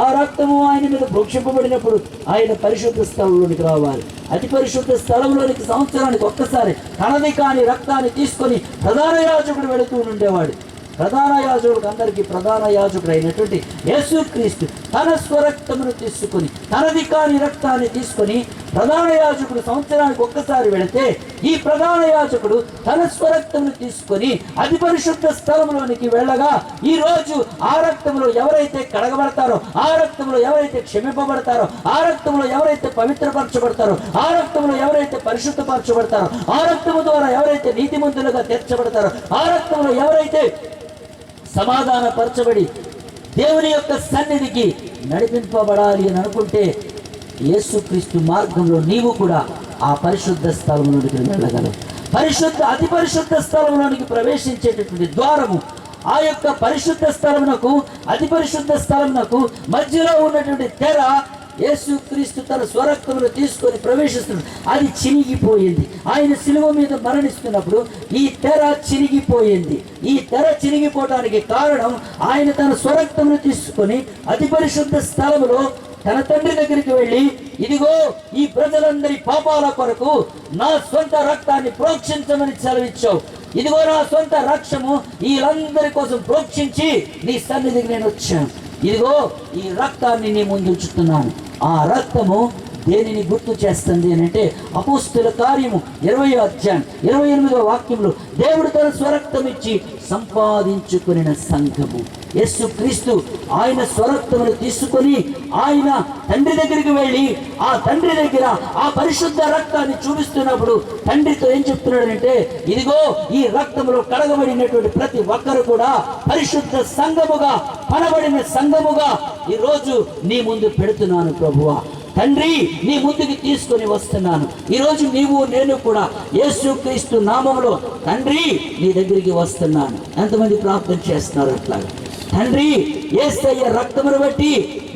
ఆ రక్తము ఆయన మీద ప్రోక్షింపబడినప్పుడు ఆయన పరిశుద్ధ స్థలంలోనికి రావాలి. అతి పరిశుద్ధ స్థలంలోనికి సంవత్సరానికి ఒక్కసారి తనది కాని రక్తాన్ని తీసుకొని ప్రధాన యాజకుడు వెళుతూ ఉండేవాడు. ప్రధాన యాజకుడు అందరికీ ప్రధాన యాజకుడు అయినటువంటి యేసుక్రీస్తు తన స్వరక్తమును తీసుకొని, తనది కాని రక్తాన్ని తీసుకొని ప్రధాన యాజకుడు సంవత్సరానికి ఒక్కసారి వెళితే, ఈ ప్రధాన యాజకుడు తన స్వరక్తమును తీసుకొని అతి పరిశుద్ధ స్థలంలోనికి వెళ్ళగా, ఈ రోజు ఆ రక్తంలో ఎవరైతే కడగబడతారో, ఆ రక్తంలో ఎవరైతే క్షమింపబడతారో, ఆ రక్తంలో ఎవరైతే పవిత్రపరచబడతారో, ఆ రక్తంలో ఎవరైతే పరిశుద్ధపరచబడతారో, ఆ రక్తము ద్వారా ఎవరైతే నీతిమంతులుగా తీర్చబడతారో, ఆ రక్తంలో ఎవరైతే సమాధానపరచబడి దేవుని యొక్క సన్నిధికి నడిపింపబడాలి అని అనుకుంటే, యేసుక్రీస్తు మార్గంలో నీవు కూడా ఆ పరిశుద్ధ స్థలంలోనికి వెళ్ళగలవు. అతి పరిశుద్ధ స్థలంలోనికి ప్రవేశించేటటువంటి ద్వారము, ఆ యొక్క పరిశుద్ధ స్థలమునకు అతి పరిశుద్ధ స్థలమునకు మధ్యలో ఉన్నటువంటి తెర యేసుక్రీస్తు తన స్వరక్తమును తీసుకొని ప్రవేశిస్తున్నాడు. అది చినిగిపోయింది. ఆయన శిలువ మీద మరణిస్తున్నప్పుడు ఈ తెర చినిగిపోయింది. ఈ తెర చినిగిపోవడానికి కారణం, ఆయన తన స్వరక్తమును తీసుకొని అతి పరిశుద్ధ స్థలములో తన తండ్రి దగ్గరికి వెళ్ళి, ఇదిగో ఈ ప్రజలందరి పాపాల కొరకు నా సొంత రక్తాన్ని ప్రోక్షించమని సెలవిచ్చావు. ఇదిగో నా సొంత రక్తము వీళ్ళందరి కోసం ప్రోక్షించి నీ సన్నిధికి నేను వచ్చాను. ఇదిగో ఈ రక్తాన్ని నీ ముందు ఉంచుతున్నాను. ఆ రక్తము దేనిని గుర్తు చేస్తుంది అని అంటే, అపోస్తుల కార్యము 20వ అధ్యాయం 28వ వాక్యంలో దేవుడు తన స్వరక్తం ఇచ్చి సంపాదించుకున్న సంఘము. యేసుక్రీస్తు ఆయన స్వరక్తమును తీసుకొని ఆయన తండ్రి దగ్గరికి వెళ్ళి, ఆ తండ్రి దగ్గర ఆ పరిశుద్ధ రక్తాన్ని చూపిస్తున్నప్పుడు తండ్రితో ఏం చెప్తున్నాడంటే, ఇదిగో ఈ రక్తములో కడగబడినటువంటి ప్రతి ఒక్కరు కూడా పరిశుద్ధ సంఘముగా, కనబడిన సంఘముగా ఈరోజు నీ ముందు పెడుతున్నాను ప్రభువా. తండ్రి, నీ ముందుకి తీసుకొని వస్తున్నాను. ఈరోజు నీవు నేను కూడా యేసుక్రీస్తు నామములో తండ్రి నీ దగ్గరికి వస్తున్నాను. ఎంతమంది ప్రార్థన చేస్తున్నారు అట్లాగా? తండ్రి, యేసయ్య రక్తమును బట్టి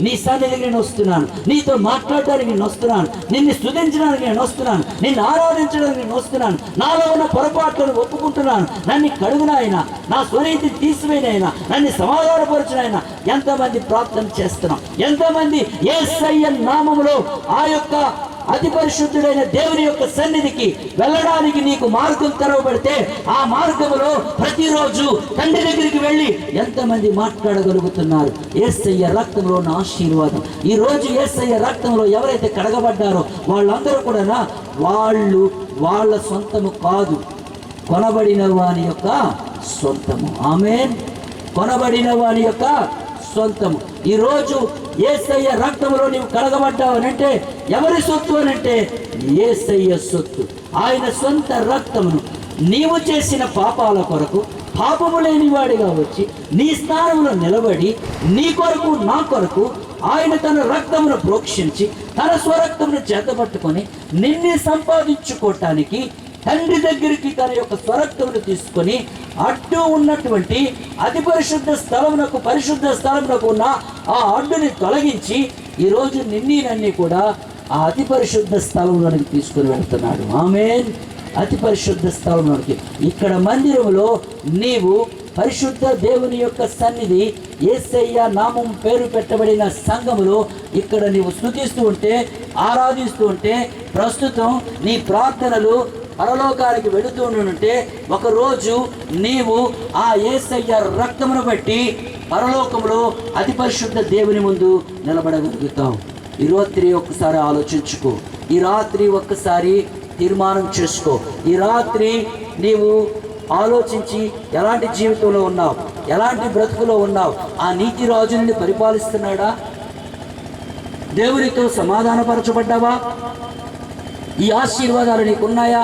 నీ సన్నిధికి నేను వస్తున్నాను. నీతో మాట్లాడడానికి నేను వస్తున్నాను. నిన్ను స్తుతించడానికి నేను వస్తున్నాను. నిన్ను ఆరాధించడానికి నేను వస్తున్నాను. నాలో ఉన్న పొరపాట్లను ఒప్పుకుంటున్నాను. నన్ను కడుగునాయన, నా స్వరీతిని తీసివేయనైనా, నన్ను సమాధానపరచునైనా. ఎంతమంది ప్రార్థన చేస్తున్నాం? ఎంతమంది యేసయ్య నామములో ఆ యొక్క అతి పరిశుద్ధుడైన దేవుని యొక్క సన్నిధికి వెళ్ళడానికి నీకు మార్గం తెరవబడితే, ఆ మార్గములో ప్రతిరోజు తండ్రి దగ్గరికి వెళ్ళి ఎంతమంది మాట్లాడగలుగుతున్నారు? యేసయ్య రక్తంలో ఉన్న ఆశీర్వాదం. ఈరోజు యేసయ్య రక్తంలో ఎవరైతే కడగబడ్డారో వాళ్ళందరూ కూడా వాళ్ళ సొంతము కాదు, కొనబడిన వాని యొక్క సొంతము. ఆమేన్. కొనబడిన వాని యొక్క సొంతము. ఈరోజు యేసయ్య రక్తంలో నీవు కడగబడ్డావు అనంటే ఎవరి సొత్తు అనంటే యేసయ్య సొత్తు. ఆయన సొంత రక్తమును నీవు చేసిన పాపాల కొరకు పాపము లేని వాడిగా వచ్చి నీ స్థానంలో నిలబడి నీ కొరకు నా కొరకు ఆయన తన రక్తమును ప్రోక్షించి తన స్వరక్తమును చేతపట్టుకొని నిన్ను సంపాదించుకోవటానికి తండ్రి దగ్గరికి తన యొక్క స్వరక్తమును తీసుకొని అడ్డు ఉన్నటువంటి అతి పరిశుద్ధ స్థలమునకు, పరిశుద్ధ స్థలమునకు ఉన్న ఆ అడ్డుని తొలగించి ఈరోజు నన్ను కూడా ఆ అతి పరిశుద్ధ స్థలంలోనికి తీసుకుని వెళ్తున్నాడు. ఆమేన్. అతి పరిశుద్ధ స్థలంలోనికి, ఇక్కడ మందిరంలో నీవు పరిశుద్ధ దేవుని యొక్క సన్నిధి, యేసయ్య నామం పేరు పెట్టబడిన సంఘములో ఇక్కడ నీవు స్తుతిస్తూ ఉంటే, ఆరాధిస్తూ ఉంటే, ప్రస్తుతం నీ ప్రార్థనలు పరలోకానికి వెళుతూ ఉంటే, ఒకరోజు నీవు ఆ యేసయ్య రక్తమును బట్టి పరలోకములో అతి పరిశుద్ధ దేవుని ముందు నిలబడగలుగుతావు. ఈ రాత్రి ఒక్కసారి ఆలోచించుకో. ఈ రాత్రి ఒక్కసారి తీర్మానం చేసుకో. ఈ రాత్రి నీవు ఆలోచించి ఎలాంటి జీవితంలో ఉన్నావు, ఎలాంటి బ్రతుకులో ఉన్నావు? ఆ నీతి రాజుని పరిపాలిస్తున్నాడా? దేవునితో సమాధానపరచబడ్డావా? ఈ ఆశీర్వాదాలు నీకున్నాయా?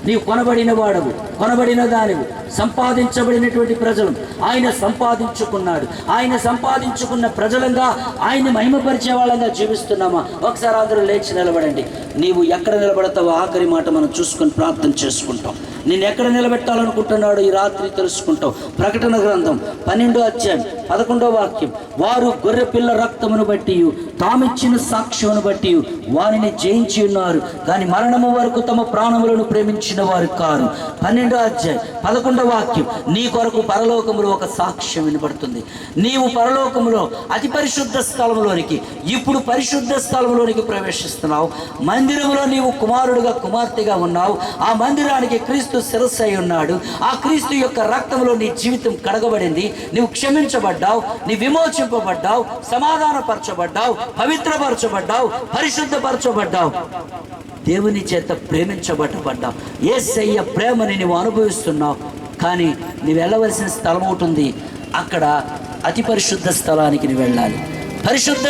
నీవు కొనబడిన వాడవు, కొనబడిన దానివి, సంపాదించబడినటువంటి ప్రజలు ఆయన సంపాదించుకున్నాడు. ఆయన సంపాదించుకున్న ప్రజలంగా ఆయన మహిమపరిచే వాళ్ళంగా జీవిస్తున్నామా? ఒకసారి అందరూ లేచి నిలబడండి. నీవు ఎక్కడ నిలబడతావో ఆఖరి మాట మనం చూసుకొని ప్రార్థన చేసుకుంటాం. నేను ఎక్కడ నిలబెట్టాలనుకుంటున్నాడో ఈ రాత్రి తెలుసుకుంటాం. ప్రకటన గ్రంథం 12వ అధ్యాయం 11వ వాక్యం, వారు గొర్రె పిల్ల రక్తమును బట్టి తామిచ్చిన సాక్ష్యమును బట్టి వారిని జయించి ఉన్నారు, కానీ మరణము వరకు తమ ప్రాణములను ప్రేమించిన వారు కారు. 12వ అధ్యాయం 11వ వాక్యం, నీ కొరకు పరలోకములో ఒక సాక్ష్యం వినబడుతుంది. నీవు పరలోకములో అతి పరిశుద్ధ స్థలంలోనికి, ఇప్పుడు పరిశుద్ధ స్థలంలోనికి ప్రవేశిస్తున్నావు. మందిరములో నీవు కుమారుడుగా కుమార్తెగా ఉన్నావు. ఆ మందిరానికి క్రీస్తు శిరస్సు అయి ఉన్నాడు. ఆ క్రీస్తు యొక్క రక్తంలో నీ జీవితం కడగబడింది. నీవు క్షమించబడ్డావు, నీ విమోచింపబడ్డావు, సమాధానపరచబడ్డావు, పవిత్రపరచబడ్డావు, పరిశుద్ధపరచబడ్డావు, దేవుని చేత ప్రేమించబడ్డావు. యేసయ్య ప్రేమని నువ్వు అనుభవిస్తున్నావు. కానీ నువ్వు వెళ్ళవలసిన స్థలం ఒకటి ఉంది. అక్కడ అతి పరిశుద్ధ స్థలానికి నువ్వు వెళ్ళాలి. పరిశుద్ధ